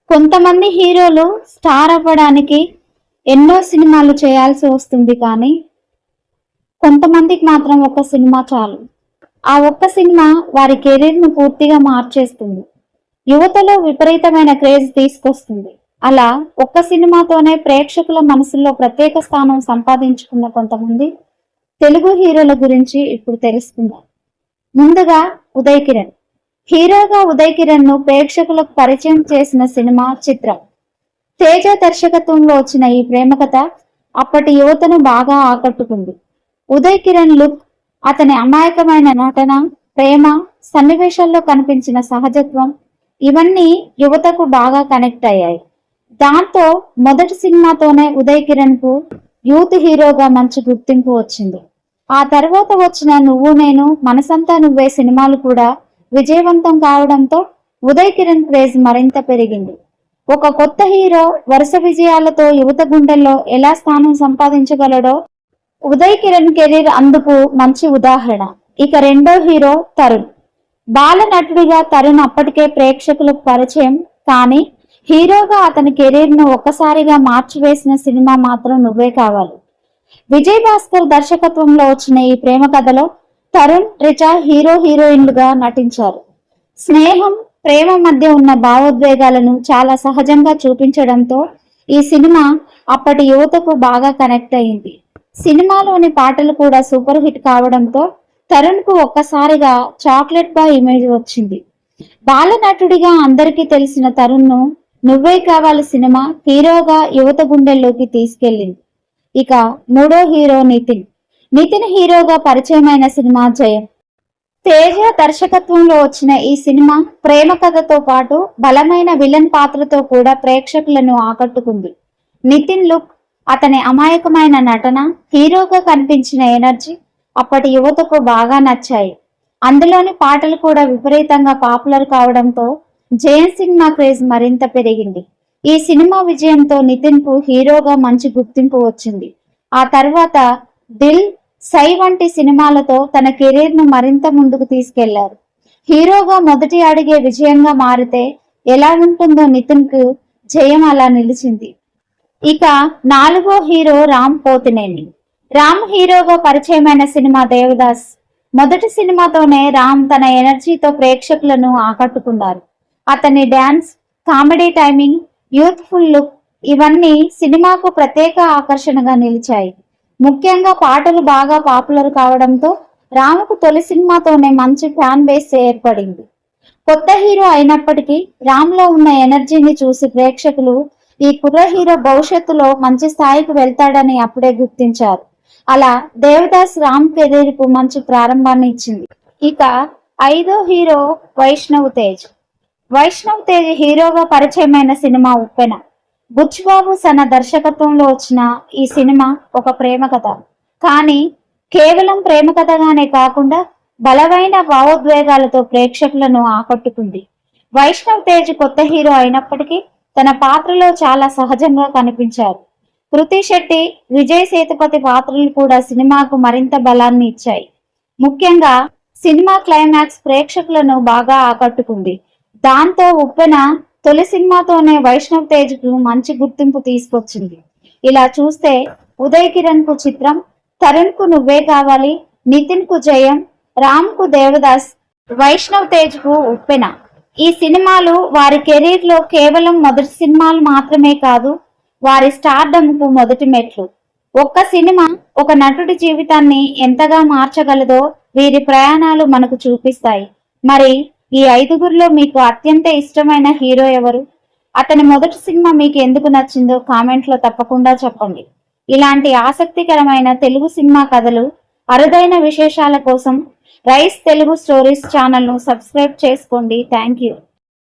కొంతమంది హీరోలు స్టార్ అవ్వడానికి ఎన్నో సినిమాలు చేయాల్సి వస్తుంది, కానీ కొంతమందికి మాత్రం ఒక సినిమా చాలు. ఆ ఒక్క సినిమా వారి కెరీర్ను పూర్తిగా మార్చేస్తుంది, యువతలో విపరీతమైన క్రేజ్ తీసుకొస్తుంది. అలా ఒక్క సినిమాతోనే ప్రేక్షకుల మనసుల్లో ప్రత్యేక స్థానం సంపాదించుకున్న కొంతమంది తెలుగు హీరోల గురించి ఇప్పుడు తెలుసుకుందాం. ముందుగా ఉదయ్ కిరణ్. హీరోగా ఉదయ్ కిరణ్ ను ప్రేక్షకులకు పరిచయం చేసిన సినిమా చిత్రం. తేజ దర్శకత్వంలో వచ్చిన ఈ ప్రేమ కథ అప్పటి యువతను బాగా ఆకట్టుకుంది. ఉదయ్ కిరణ్ లుక్, అతని అమాయకమైన నటన, ప్రేమ సన్నివేశాల్లో కనిపించిన సహజత్వం ఇవన్నీ యువతకు బాగా కనెక్ట్ అయ్యాయి. దాంతో మొదటి సినిమాతోనే ఉదయ్ కిరణ్ కు యూత్ హీరోగా మంచి గుర్తింపు వచ్చింది. ఆ తర్వాత వచ్చిన నువ్వు నేను, మనసంతా నువ్వే సినిమాలు కూడా విజయవంతం కావడంతో ఉదయ్ కిరణ్ క్రేజ్ మరింత పెరిగింది. ఒక కొత్త హీరో వరుస విజయాలతో యువత గుండెల్లో ఎలా స్థానం సంపాదించగలడో ఉదయ్ కిరణ్ కెరీర్ అందుకు మంచి ఉదాహరణ. ఇక రెండో హీరో తరుణ్. బాల నటుడిగా తరుణ్ అప్పటికే ప్రేక్షకులకు పరిచయం, కానీ హీరోగా అతని కెరీర్ ను ఒక్కసారిగా మార్చివేసిన సినిమా మాత్రం నువ్వే కావాలి. విజయ్ భాస్కర్ దర్శకత్వంలో వచ్చిన ఈ ప్రేమ కథలో తరుణ్, రిచా హీరో హీరోయిన్లుగా నటించారు. స్నేహం, ప్రేమ మధ్య ఉన్న భావోద్వేగాలను చాలా సహజంగా చూపించడంతో ఈ సినిమా అప్పటి యువతకు బాగా కనెక్ట్ అయింది. సినిమాలోని పాటలు కూడా సూపర్ హిట్ కావడంతో తరుణ్ కు ఒక్కసారిగా చాక్లెట్ బాయ్ ఇమేజ్ వచ్చింది. బాల నటుడిగా అందరికీ తెలిసిన తరుణ్ ను నువ్వే కావాలి సినిమా హీరోగా యువత గుండెల్లోకి తీసుకెళ్లింది. ఇక మూడో హీరో నితిన్. నితిన్ హీరోగా పరిచయమైన సినిమా జయం. తేజ దర్శకత్వంలో వచ్చిన ఈ సినిమా ప్రేమ కథతో పాటు బలమైన విలన్ పాత్రతో కూడా ప్రేక్షకులను ఆకట్టుకుంది. నితిన్ లుక్, అతని అమాయకమైన నటన, హీరోగా కనిపించిన ఎనర్జీ అప్పటి యువతకు బాగా నచ్చాయి. అందులోని పాటలు కూడా విపరీతంగా పాపులర్ కావడంతో జయం సినిమా క్రేజ్ మరింత పెరిగింది. ఈ సినిమా విజయంతో నితిన్ కు హీరోగా మంచి గుర్తింపు వచ్చింది. ఆ తర్వాత దిల్, సై వంటి సినిమాలతో తన కెరీర్ ను మరింత ముందుకు తీసుకెళ్లారు. హీరోగా మొదటి అడిగే విజయంగా మారితే ఎలా ఉంటుందో నితిన్ కు జయం అలా నిలిచింది. ఇక నాలుగో హీరో రామ్ పోతినేని. రామ్ హీరోగా పరిచయమైన సినిమా దేవదాస్. మొదటి సినిమాతోనే రామ్ తన ఎనర్జీతో ప్రేక్షకులను ఆకట్టుకున్నారు. అతని dance, comedy timing, youthful look ఇవన్నీ సినిమాకు ప్రత్యేక ఆకర్షణగా నిలిచాయి. ముఖ్యంగా పాటలు బాగా పాపులర్ కావడంతో రాముకు తొలి సినిమాతోనే మంచి ఫ్యాన్ బేస్ ఏర్పడింది. కొత్త హీరో అయినప్పటికీ రామ్ లో ఉన్న ఎనర్జీని చూసి ప్రేక్షకులు ఈ కుర్ర హీరో భవిష్యత్తులో మంచి స్థాయికి వెళ్తాడని అప్పుడే గుర్తించారు. అలా దేవదాస్ రామ్ కెరీర్ కు మంచి ప్రారంభాన్ని ఇచ్చింది. ఇక ఐదో హీరో వైష్ణవ్ తేజ్. వైష్ణవ్ తేజ్ హీరోగా పరిచయమైన సినిమా ఉప్పెన. బుచ్బాబు సన దర్శకత్వంలో వచ్చిన ఈ సినిమా ఒక ప్రేమ కథ, కానీ కేవలం ప్రేమ కథగానే కాకుండా బలమైన భావోద్వేగాలతో ప్రేక్షకులను ఆకట్టుకుంది. వైష్ణవ్ తేజ్ కొత్త హీరో అయినప్పటికీ తన పాత్రలో చాలా సహజంగా కనిపించారు. కృతి శెట్టి, విజయ్ సేతుపతి పాత్రలు కూడా సినిమాకు మరింత బలాన్ని ఇచ్చాయి. ముఖ్యంగా సినిమా క్లైమాక్స్ ప్రేక్షకులను బాగా ఆకట్టుకుంది. దాంతో ఉప్పెన తొలి సినిమాతోనే వైష్ణవ్ తేజ్ కు మంచి గుర్తింపు తీసుకొచ్చింది. ఇలా చూస్తే ఉదయ్ కిరణ్ కు చిత్రం, తరుణ్ కు నువ్వే కావాలి, నితిన్ కు జయం, రామ్ కు దేవదాస్, వైష్ణవ్ తేజ్ కు ఉప్పెన. ఈ సినిమాలు వారి కెరీర్ లో కేవలం మొదటి సినిమాలు మాత్రమే కాదు, వారి స్టార్డమ్ కు మొదటి మెట్లు. ఒక్క సినిమా ఒక నటుడి జీవితాన్ని ఎంతగా మార్చగలదో వీరి ప్రయాణాలు మనకు చూపిస్తాయి. మరి ఈ ఐదుగురిలో మీకు అత్యంత ఇష్టమైన హీరో ఎవరు? అతని మొదటి సినిమా మీకు ఎందుకు నచ్చిందో కామెంట్ లో తప్పకుండా చెప్పండి. ఇలాంటి ఆసక్తికరమైన తెలుగు సినిమా కథలు, అరుదైన విశేషాల కోసం రైస్ తెలుగు స్టోరీస్ ఛానల్ ను సబ్స్క్రైబ్ చేసుకోండి. Thank you.